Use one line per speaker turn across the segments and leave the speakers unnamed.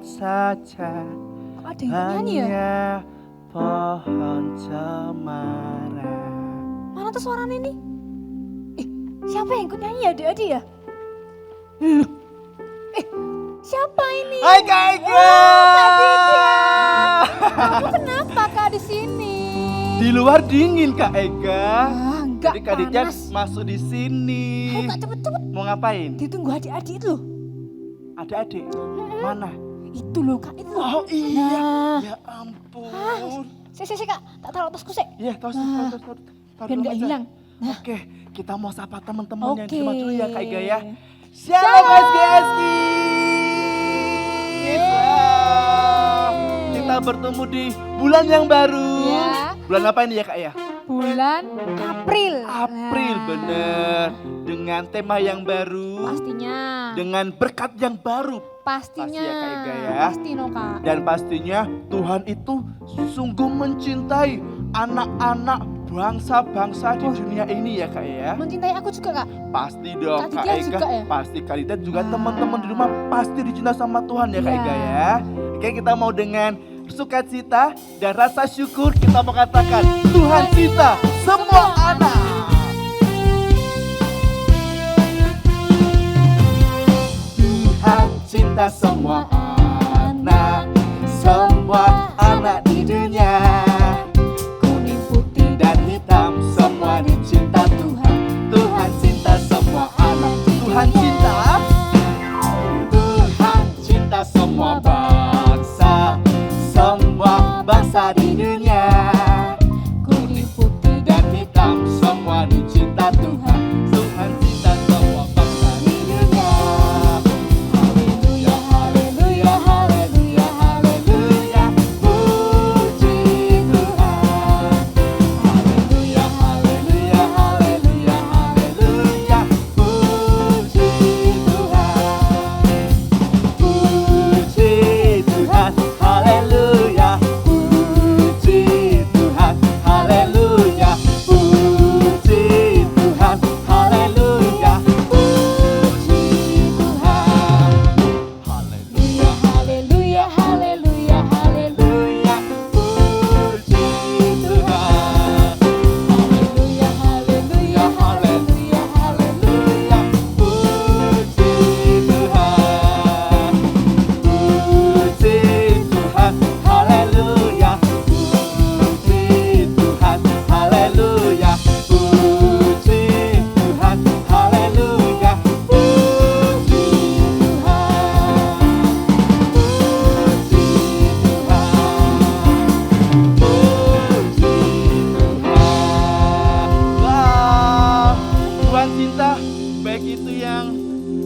lihat saja.
Kok ada yang nyanyi ya?
Hanya pohon cemara.
Mana tuh suaranya ini? Siapa yang ikut nyanyi ya, adik-adik ya? Loh. Siapa ini?
Hai Kak Ega.
Kak Dida. Kamu kenapa Kak di sini?
Di luar dingin Kak Ega.
Enggak
Jadi Kak Dida
panas.
masuk di sini.
Ayo Kak cepet-cepet.
Mau ngapain?
Ditunggu adik-adik itu loh.
Adik-adik. Mana?
Itu loh Kak, itu loh.
Oh iya.
Nah.
Ya ampun.
Si Kak, tak taruh tasku sih.
Iya, taruh
Biar nggak hilang. Nah.
Oke, kita mau sapa teman-teman yang
Oke.
di rumah dulu ya Kak Ega ya. Shalom Mas Geski. Kita bertemu di bulan yang baru.
Ya.
Bulan apa ini ya Kak ya?
Bulan April.
April,
Nah.
bener. Dengan tema yang baru.
Pastinya.
Dengan berkat yang baru.
Pastinya.
Pasti ya, Kak Ega ya.
Pasti no Kak.
Dan pastinya Tuhan itu sungguh mencintai anak-anak bangsa-bangsa di dunia ini ya Kak ya.
Mencintai aku juga Kak.
Pasti dong
Kak
Kak
Dida
Ega.
juga ya?
Pasti Kak Dida juga teman-teman di rumah pasti dicintai sama Tuhan ya Kak
Iya.
Ega ya. Oke, kita mau dengan sukacita dan rasa syukur kita mau katakan Tuhan cinta semua anak. Tuhan cinta semua anak di dunia. Kuning, putih dan hitam semua dicinta Tuhan. Tuhan cinta semua anak. Tuhan cinta. Tuhan cinta semua bangsa di dunia. Kuning, putih dan hitam semua dicinta Tuhan. Tuhan cinta semua bangsa di dunia. Haleluya, haleluya, haleluya, haleluya. Puji Tuhan. Haleluya, haleluya, haleluya, haleluya. Puji Tuhan. Puji Tuhan. Haleluya. Puji Tuhan. Haleluya. Puji Tuhan. Haleluya. Puji Tuhan. Haleluya.
Haleluya, haleluya, haleluya.
Puji Tuhan.
Haleluya, haleluya, haleluya, haleluya.
Puji Tuhan. Puji Tuhan. Haleluya. Puji Tuhan. Haleluya. Puji Tuhan. Haleluya. Puji Wah, Tuhan cinta baik itu yang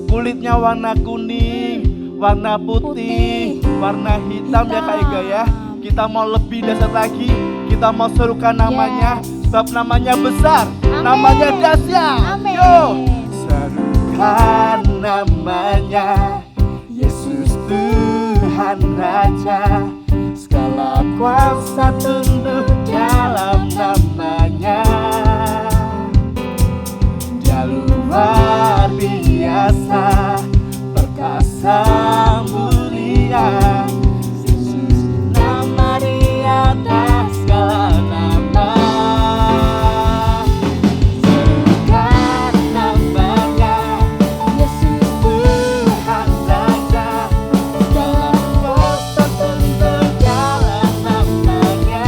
kulitnya warna kuning, warna putih, warna hitam ya Kak Ega ya. Kita mau lebih dasar lagi, kita mau serukan namanya, sebab namanya besar,
Amin.
namanya dahsyat.
Amin.
Yo, serukan namanya, Yesus Tuhan Raja. Segala kuasa tunduk dalam namanya. Dia luar biasa, perkasa mulia. Yesus nama di atas segala nama. Serukan namanya, Yesus Tuhan Raja. Dalam kuasa tunduk dalam namanya.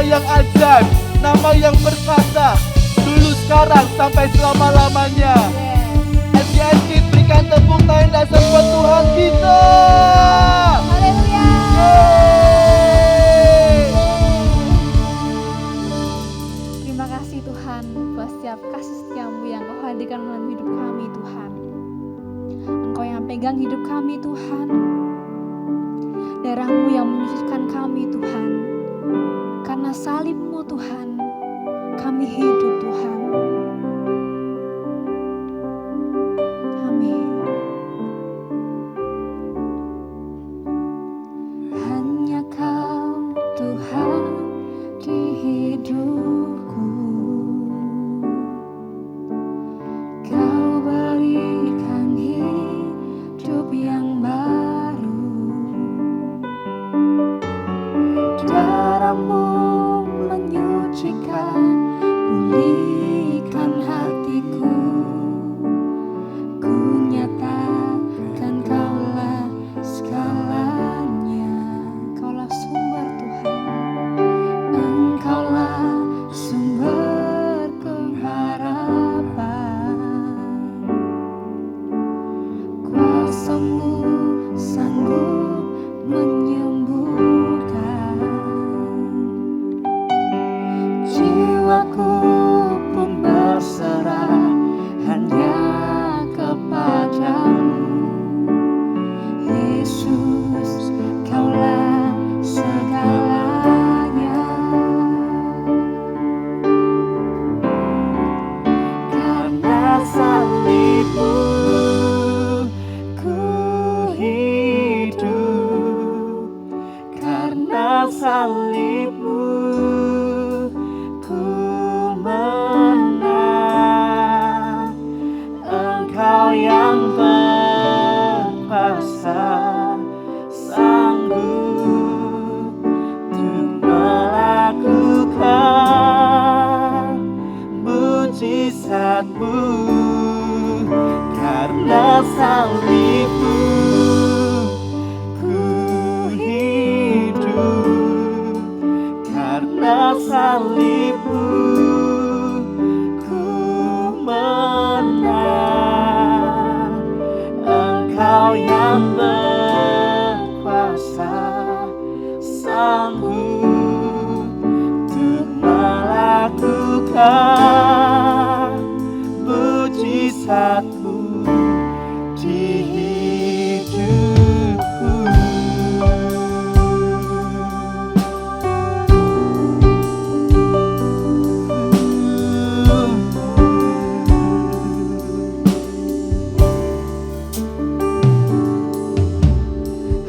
yang ajaib, nama yang berkata dulu, sekarang, sampai selama-lamanya. SGS berikan tepuk tangan dan sembah Tuhan kita.
Haleluya. Terima kasih Tuhan buat setiap kasih setiamu yang Kau hadirkan dalam hidup kami Tuhan. Engkau yang pegang hidup kami Tuhan. Darah-Mu yang menyucikan kami Tuhan. Karena salib-Mu Tuhan, kami hidup Tuhan. Amin. Hanya Kau Tuhan di hidupku. Kau berikan hidup yang baru. Darah-Mu menyucikan, pulihkan hatiku. Ku nyatakan Kaulah segalanya. Kaulah sumber Tuhan. Engkaulah sumber pengharapan. Kuasa-Mu sanggup menyembuhkan. Jiwaku pun berserah hanya kepadamu. Yesus, Kaulah segalanya. Karena salib-Mu ku hidup. Karena salib-Mu ku menang. Engkau yang berkuasa, sanggup untuk melakukan mujizat-Mu. Karena salib-Mu ku hidup. Karena salib-Mu ku menang. Engkau yang berkuasa, sanggup untuk melakukan mujizat-Mu di hidupku.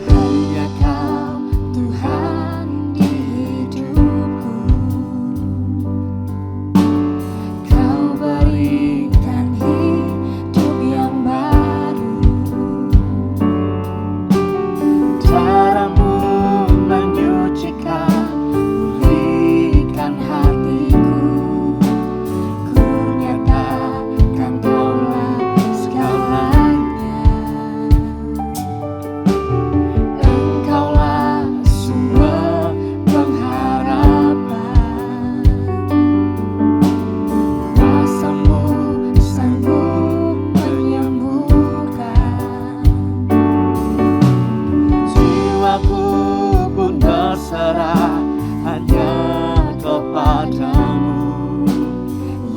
Hanya Kau Tuhan di hidupku. Kau berikan hidup yang baru. Darah-Mu menyucikan, pulihkan hatiku. Ku nyatakan Kaulah segalanya. Engkaulah sumber pengharapan. Kuasa-Mu sanggup menyembuhkan. Jiwaku pun berserah hanya kepadamu.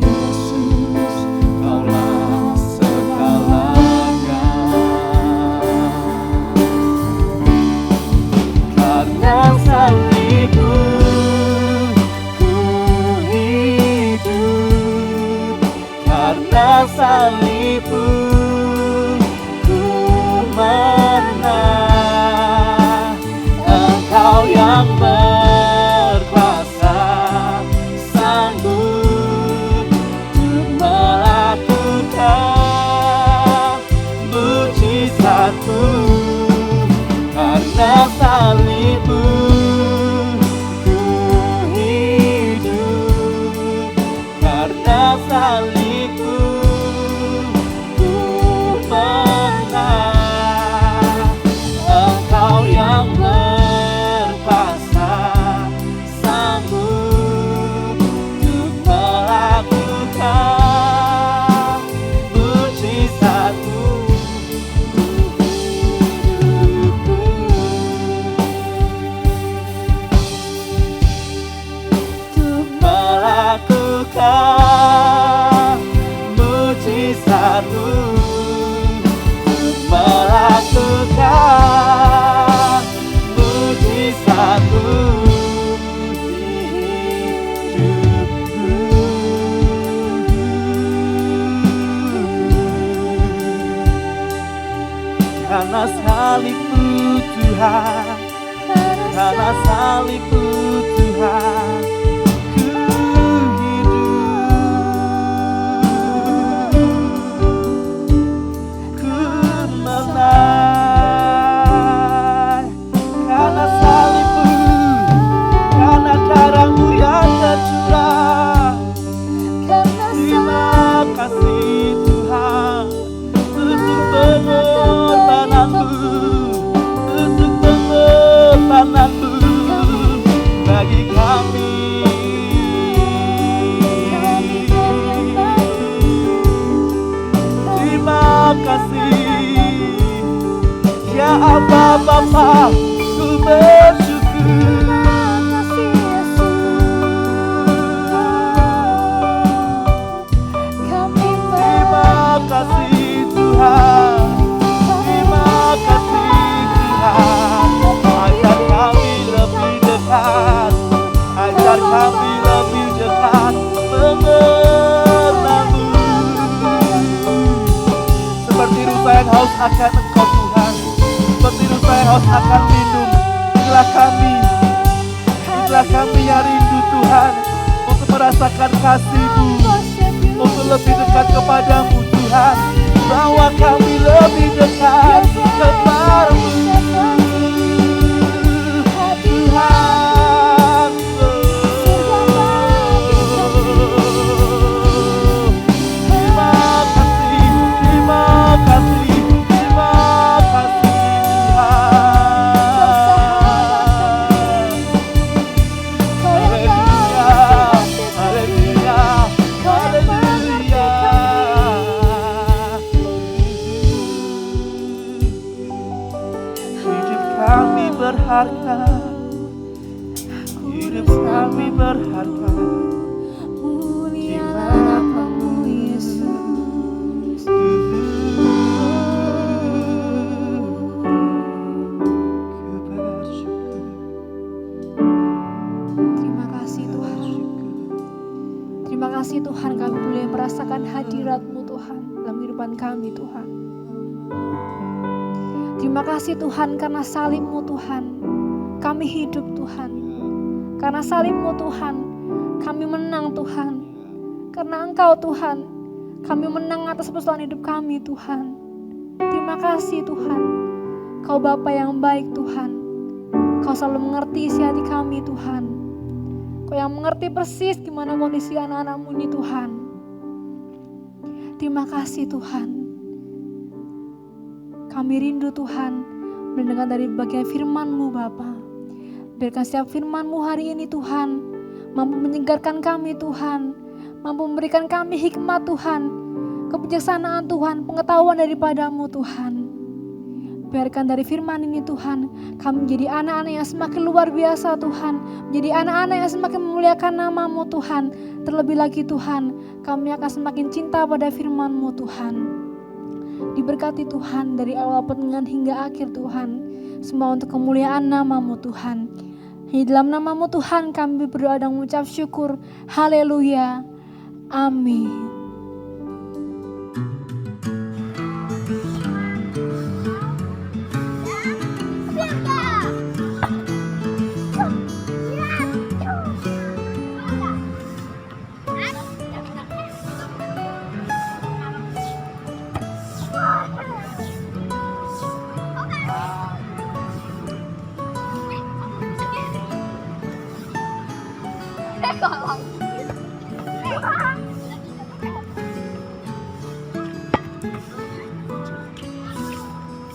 Yesus, Kaulah segalanya. Karena salib-Mu ku hidup. Karena salib-Mu ku menang. Engkau yang berkuasa,
melakukan mujizatmu, melakukan mujizatmu di hidupku. Karena salibmu Tuhan, karena salibmu Tuhan, ku hidup, ku menang. Karena salibmu, karena darahmu yang tercurah. Terima kasih Tuhan untuk pengorbananmu, untuk pengorbananmu bagi kami. Terima kasih ya Aba Bapa, ku bersyukur. Terima kasih Tuhan, terima kasih Tuhan. Ajar kami lebih dekat, ajar kami lebih dekat mengenalmu. Seperti rusa yang haus akan Engkau Tuhan, seperti rusa yang haus akan minum. Inilah kami yang rindu Tuhan, untuk merasakan kasih-Mu, untuk lebih dekat kepadamu Tuhan. Bawa kami lebih dekat kepadamu Tuhan. Terima kasih, terima kasih, terima kasih Tuhan. Haleluya, haleluya, haleluya. Hidup kami berharga, hidup kami berharga.
Mulialah namamu Yesus.
Ku bersyukur,
Terima kasih Tuhan. Terima kasih Tuhan, kami boleh merasakan hadirat-Mu Tuhan dalam kehidupan kami Tuhan. Terima kasih Tuhan, karena salib-Mu Tuhan kami hidup Tuhan. Karena salib-Mu Tuhan kami menang Tuhan. Karena Engkau Tuhan kami menang atas persoalan hidup kami Tuhan. Terima kasih Tuhan, Kau Bapa yang baik Tuhan. Kau selalu mengerti isi hati kami Tuhan. Kau yang mengerti persis gimana kondisi anak-anak-Mu ini Tuhan. Terima kasih Tuhan. Kami rindu Tuhan mendengar dari bagian firman-Mu Bapa. Biarkan setiap firman-Mu hari ini Tuhan mampu menyegarkan kami Tuhan, mampu memberikan kami hikmat Tuhan, kebijaksanaan Tuhan, pengetahuan daripada-Mu Tuhan. Biarkan dari firman ini Tuhan, kami menjadi anak-anak yang semakin luar biasa Tuhan, menjadi anak-anak yang semakin memuliakan nama-Mu Tuhan. Terlebih lagi Tuhan, kami akan semakin cinta pada firman-Mu Tuhan. Diberkati Tuhan dari awal pertengahan hingga akhir Tuhan, semua untuk kemuliaan nama-Mu Tuhan. Di dalam nama-Mu Tuhan kami berdoa dan mengucap syukur. Haleluya. Amin.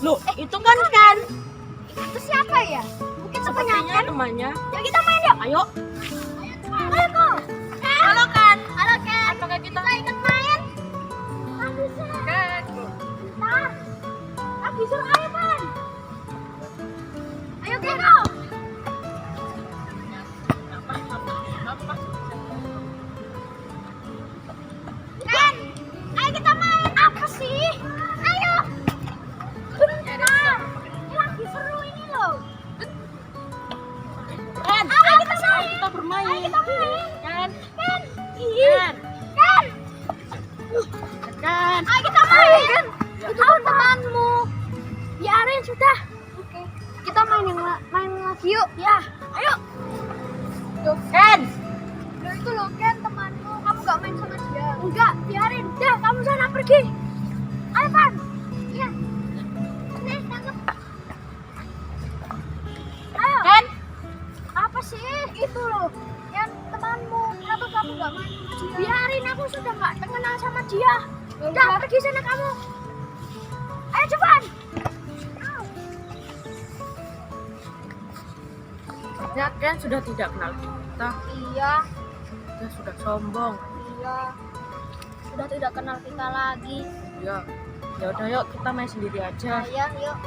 Loh,
Itu kan itu siapa ya? Mungkin
sepertinya temannya.
Ya kita main yuk.
Ayo.
Ayo kok. Halo kan. Halo kan.
Apakah kita
ikut main? Bisa.
kan?
Bisa. Bisa ayo kan. Ayo Keko. sudah. Oke. Kita main lagi yuk. Ya, ayo. Loh, Ken. Loh itu loh Ken, temanmu. Kamu gak main sama dia? Enggak, biarin. Dah, kamu sana pergi. Ayo, Pan. Iya. Nih, tangkap. Ayo. Ken. Apa sih? Itu loh. Yang temanmu. Kenapa kamu gak main sama dia? Biarin, aku sudah gak kenal sama dia. Udah, pergi sana kamu. Ayo cepat.
Ya, Ken sudah tidak kenal kita.
Iya,
Dia sudah sombong.
iya. Sudah tidak kenal kita lagi.
Ya, ya udah yuk kita main sendiri aja.
Ayo, yuk.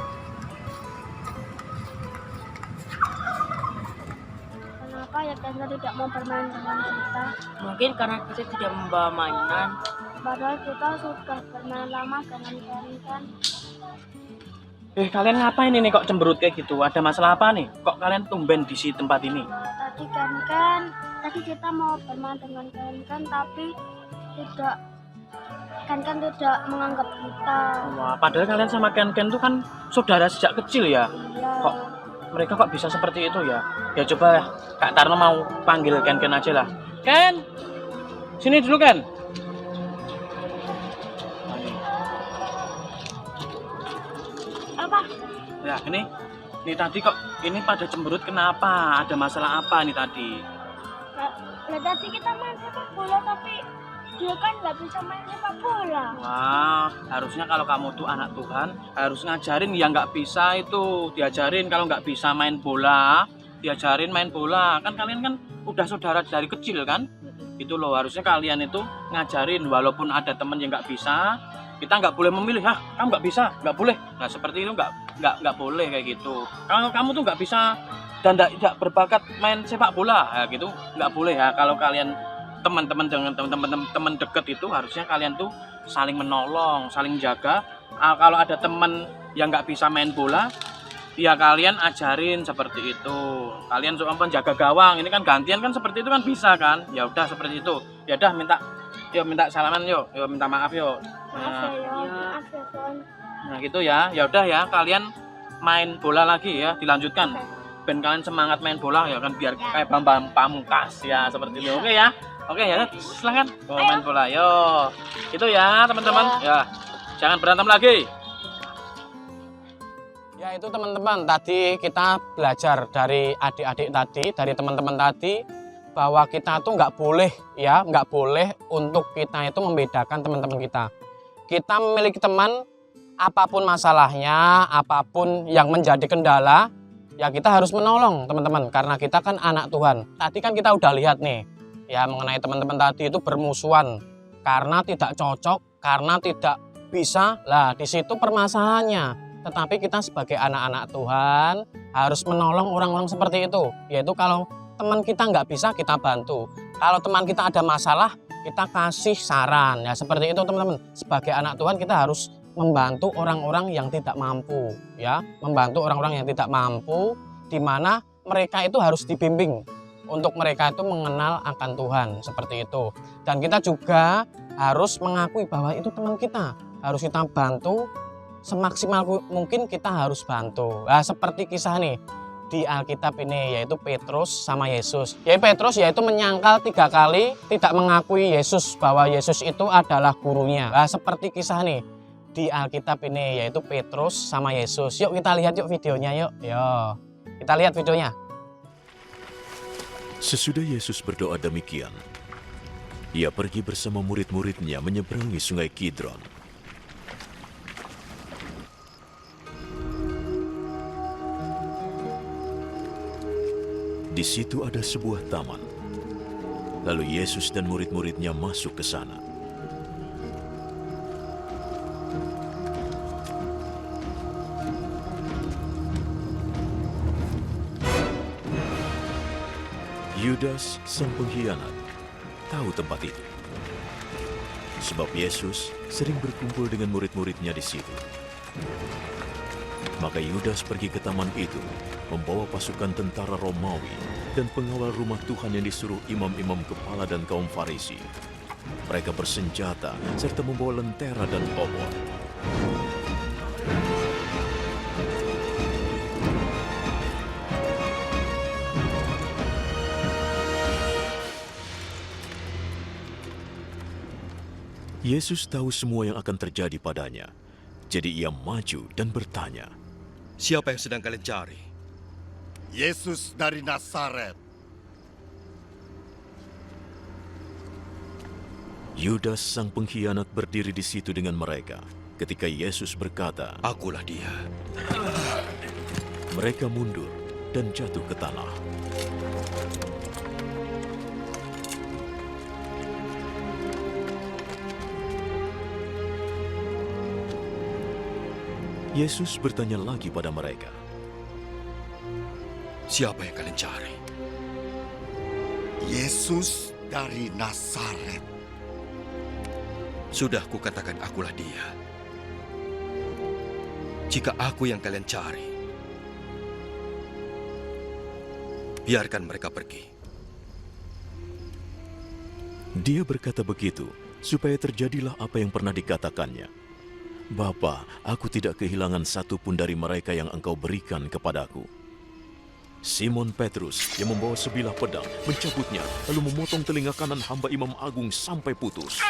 Kenapa ya Kendra tidak mau bermain dengan kita?
Mungkin karena kita tidak membawa mainan.
Padahal kita sudah bermain lama dengan Ken.
Kalian ngapain ini kok cemberut kayak gitu? Ada masalah apa nih? Kok kalian tumben di si tempat ini?
Tadi tadi kita mau bermain dengan Ken, tapi tidak Ken tidak menganggap kita.
Wah, padahal kalian sama Ken tuh kan saudara sejak kecil ya.
Iya.
Kok mereka kok bisa seperti itu ya? Ya coba ya, Kak Tarno mau panggil Ken aja lah. Ken, sini dulu Ken.
Apa?
Ya ini tadi kok ini pada cemberut kenapa? Ada masalah apa nih tadi?
Lah tadi kita main sepak bola tapi dia kan nggak bisa main sepak bola.
Wah, harusnya kalau kamu tuh anak Tuhan harus ngajarin yang nggak bisa itu, diajarin kalau nggak bisa main bola, diajarin main bola. Kan kalian kan udah saudara dari kecil kan? Itu loh, harusnya kalian itu ngajarin walaupun ada temen yang nggak bisa, kita nggak boleh memilih, kamu nggak bisa, nggak boleh. Nah seperti itu nggak boleh kayak gitu. Kalau kamu tuh nggak bisa dan tidak berbakat main sepak bola, ya gitu nggak boleh ya. Kalau kalian teman-teman dengan teman deket itu harusnya kalian tuh saling menolong, saling jaga. Kalau ada teman yang nggak bisa main bola, ya kalian ajarin seperti itu. Kalian suka jaga gawang, ini kan gantian kan seperti itu kan bisa kan? Ya udah seperti itu. Ya udah minta salaman yuk, minta maaf yuk.
Maaf ya Son.
Nah gitu ya. Ya udah ya, kalian main bola lagi ya, dilanjutkan. Ben kalian semangat main bola ya kan biar kayak Bambang Pamungkas ya seperti itu. Oke ya. Oke ya, silakan main bola. Yo. Itu ya, teman-teman. Ya. Jangan berantem lagi. Ya itu teman-teman, tadi kita belajar dari adik-adik tadi, dari teman-teman tadi bahwa kita tuh nggak boleh untuk kita itu membedakan teman-teman kita. Kita memiliki teman, apapun masalahnya, apapun yang menjadi kendala, ya kita harus menolong teman-teman, karena kita kan anak Tuhan. Tadi kan kita udah lihat nih, ya mengenai teman-teman tadi itu bermusuhan karena tidak cocok, karena tidak bisa. Lah di situ permasalahannya. Tetapi kita sebagai anak-anak Tuhan harus menolong orang-orang seperti itu. Yaitu kalau teman kita nggak bisa, kita bantu. Kalau teman kita ada masalah, kita kasih saran. Ya seperti itu teman-teman. Sebagai anak Tuhan kita harus membantu orang-orang yang tidak mampu. Ya, membantu orang-orang yang tidak mampu, di mana mereka itu harus dibimbing. Untuk mereka itu mengenal akan Tuhan. Seperti itu. Dan kita juga harus mengakui bahwa itu teman kita. Harus kita bantu. Semaksimal mungkin kita harus bantu. Nah, seperti kisah nih di Alkitab ini, yaitu Petrus sama Yesus. Ya Petrus yaitu menyangkal 3 kali, tidak mengakui Yesus bahwa Yesus itu adalah gurunya. Nah, seperti kisah nih di Alkitab ini, yaitu Petrus sama Yesus. Yuk kita lihat yuk videonya yuk. Yo, kita lihat videonya.
Sesudah Yesus berdoa demikian, ia pergi bersama murid-muridnya menyeberangi sungai Kidron. Di situ ada sebuah taman. Lalu Yesus dan murid-muridnya masuk ke sana. Yudas, sang pengkhianat, tahu tempat itu. Sebab Yesus sering berkumpul dengan murid-muridnya di situ. Maka Yudas pergi ke taman itu, membawa pasukan tentara Romawi dan pengawal rumah Tuhan yang disuruh imam-imam kepala dan kaum Farisi. Mereka bersenjata serta membawa lentera dan obor. Yesus tahu semua yang akan terjadi padanya. Jadi ia maju dan bertanya,
Siapa yang sedang kalian cari?
Yesus dari Nazaret.
Yudas sang pengkhianat berdiri di situ dengan mereka. Ketika Yesus berkata,
Akulah dia.
mereka mundur dan jatuh ke tanah. Yesus bertanya lagi pada mereka,
Siapa yang kalian cari?
Yesus dari Nazaret.
Sudah kukatakan akulah dia. Jika aku yang kalian cari, biarkan mereka pergi.
Dia berkata begitu supaya terjadilah apa yang pernah dikatakannya. Bapa, aku tidak kehilangan satu pun dari mereka yang engkau berikan kepadaku. Simon Petrus yang membawa sebilah pedang mencabutnya lalu memotong telinga kanan hamba Imam Agung sampai putus.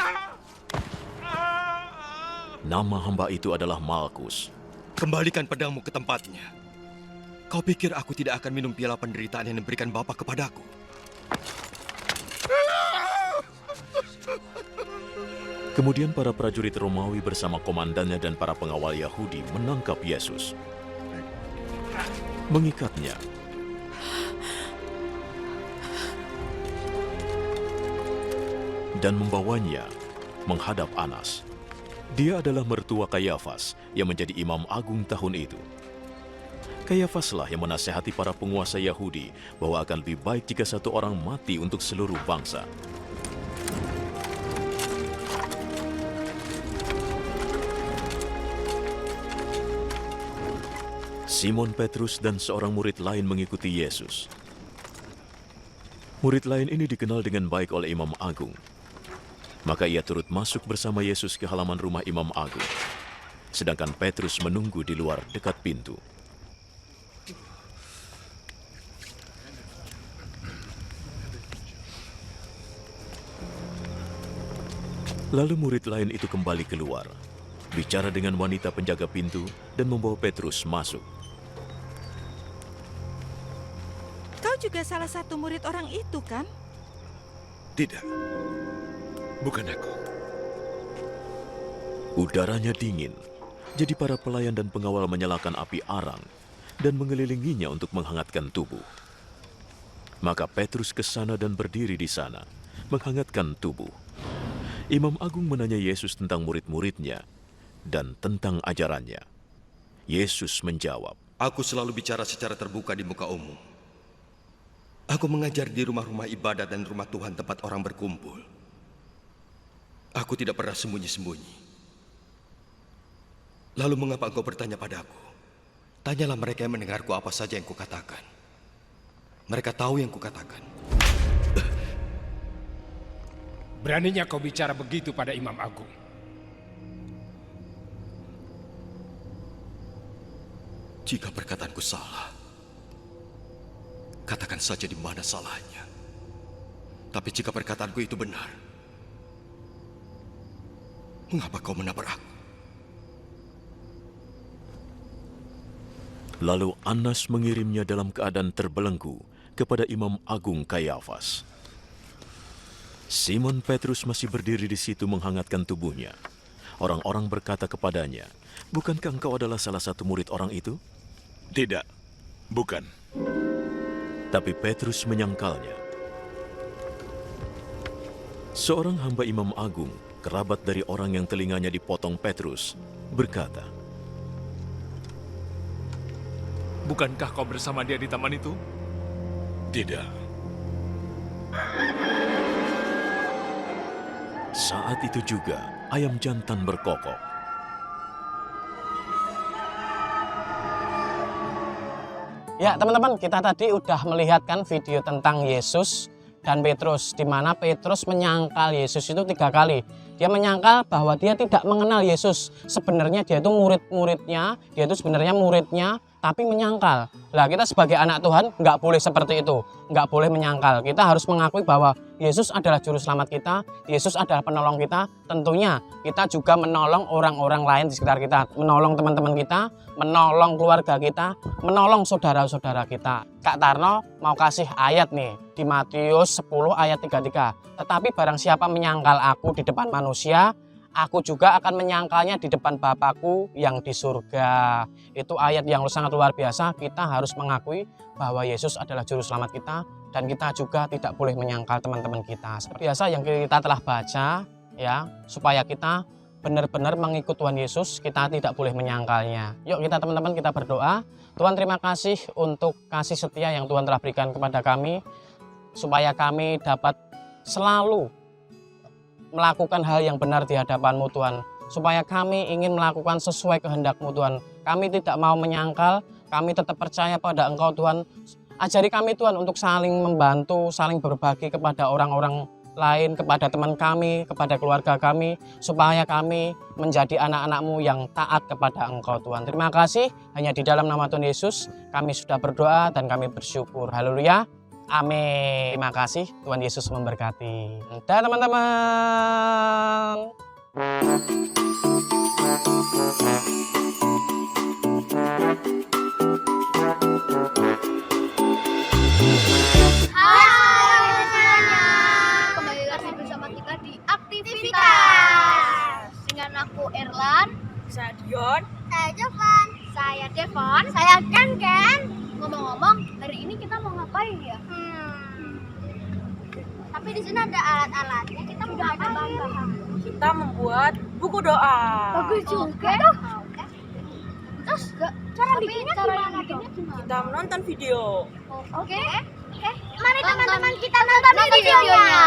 Nama hamba itu adalah Malkus.
Kembalikan pedangmu ke tempatnya. Kau pikir aku tidak akan minum piala penderitaan yang diberikan Bapa kepadaku?
Kemudian para prajurit Romawi bersama komandannya dan para pengawal Yahudi menangkap Yesus, mengikatnya, dan membawanya menghadap Anas. Dia adalah mertua Kayafas yang menjadi imam agung tahun itu. Kayafaslah yang menasihati para penguasa Yahudi bahwa akan lebih baik jika satu orang mati untuk seluruh bangsa. Simon Petrus dan seorang murid lain mengikuti Yesus. Murid lain ini dikenal dengan baik oleh Imam Agung. Maka ia turut masuk bersama Yesus ke halaman rumah Imam Agung. Sedangkan Petrus menunggu di luar dekat pintu. Lalu murid lain itu kembali keluar, bicara dengan wanita penjaga pintu dan membawa Petrus masuk.
Kau juga salah satu murid orang itu, kan?
Tidak. Bukan aku.
Udaranya dingin, jadi para pelayan dan pengawal menyalakan api arang dan mengelilinginya untuk menghangatkan tubuh. Maka Petrus ke sana dan berdiri di sana, menghangatkan tubuh. Imam Agung menanya Yesus tentang murid-muridnya dan tentang ajarannya. Yesus menjawab,
Aku selalu bicara secara terbuka di muka umum. Aku mengajar di rumah-rumah ibadat dan rumah Tuhan tempat orang berkumpul. Aku tidak pernah sembunyi-sembunyi. Lalu mengapa engkau bertanya padaku? Tanyalah mereka yang mendengarku apa saja yang kukatakan. Mereka tahu yang kukatakan.
Beraninya kau bicara begitu pada Imam Agung.
Jika perkataanku salah, katakan saja di mana salahnya. Tapi jika perkataanku itu benar, mengapa kau menabrak aku?
lalu Anas mengirimnya dalam keadaan terbelenggu kepada Imam Agung Kayafas. Simon Petrus masih berdiri di situ menghangatkan tubuhnya. Orang-orang berkata kepadanya, "Bukankah engkau adalah salah satu murid orang itu?"
Tidak, bukan.
Tapi Petrus menyangkalnya. Seorang hamba Imam Agung, kerabat dari orang yang telinganya dipotong Petrus, berkata,
Bukankah kau bersama dia di taman itu?
Tidak.
saat itu juga ayam jantan berkokok.
Ya teman-teman, kita tadi udah melihat kan video tentang Yesus dan Petrus, di mana Petrus menyangkal Yesus itu 3 kali. Dia menyangkal bahwa dia tidak mengenal Yesus. Sebenarnya dia itu murid-muridnya, dia itu sebenarnya muridnya tapi menyangkal. Lah kita sebagai anak Tuhan nggak boleh seperti itu, nggak boleh menyangkal. Kita harus mengakui bahwa Yesus adalah juru selamat kita, Yesus adalah penolong kita. Tentunya kita juga menolong orang-orang lain di sekitar kita, menolong teman-teman kita, menolong keluarga kita, menolong saudara-saudara kita. Kak Tarno mau kasih ayat nih di Matius 10 ayat 33. Tetapi barang siapa menyangkal aku di depan manusia, aku juga akan menyangkalnya di depan Bapakku yang di surga. Itu ayat yang sangat luar biasa. Kita harus mengakui bahwa Yesus adalah juru selamat kita dan kita juga tidak boleh menyangkal teman-teman kita. Seperti biasa yang kita telah baca ya, supaya kita benar-benar mengikut Tuhan Yesus, kita tidak boleh menyangkalnya. Yuk kita teman-teman kita berdoa. Tuhan terima kasih untuk kasih setia yang Tuhan telah berikan kepada kami, supaya kami dapat selalu melakukan hal yang benar di hadapan-Mu Tuhan, supaya kami ingin melakukan sesuai kehendak-Mu Tuhan. Kami tidak mau menyangkal, kami tetap percaya pada Engkau Tuhan. Ajari kami Tuhan untuk saling membantu, saling berbagi kepada orang-orang lain, kepada teman kami, kepada keluarga kami, supaya kami menjadi anak-anak-Mu yang taat kepada Engkau Tuhan. Terima kasih, hanya di dalam nama Tuhan Yesus kami sudah berdoa dan kami bersyukur. Haleluya. Amin. Terima kasih, Tuhan Yesus memberkati. Dan teman-teman.
Hai semuanya, kembali lagi bersama kita di aktivitas dengan aku Erlan,
Saya Dion.
saya Jovan, saya Devon, saya Ken. Ngomong-ngomong, hari ini kita mau ngapain ya? Tapi di sini ada alat-alatnya. Kita mau ngapain?
Kita membuat buku doa.
Bagus juga. Oke. Terus cara bikinnya gimana dong?
Kita menonton video.
Oke. Mari teman-teman kita nonton videonya.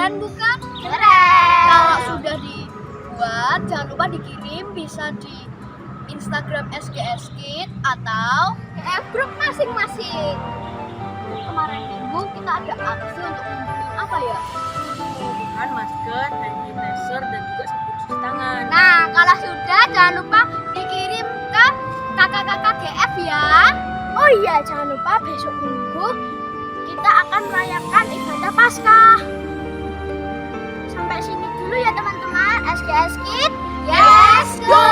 Keren bukan? Keren. Kalau sudah dibuat, jangan lupa dikirim, bisa di Instagram SGS Kid atau grup masing-masing. Kemarin minggu kita ada aksi untuk ngumpulin apa ya?
Bukan masker, hand sanitizer, dan juga sabun cuci tangan.
Nah, kalau sudah jangan lupa dikirim ke kakak-kakak GF ya. Oh iya, jangan lupa besok minggu kita akan merayakan ibadah Paskah. Sampai sini dulu ya teman-teman. SGS Kid, yes go!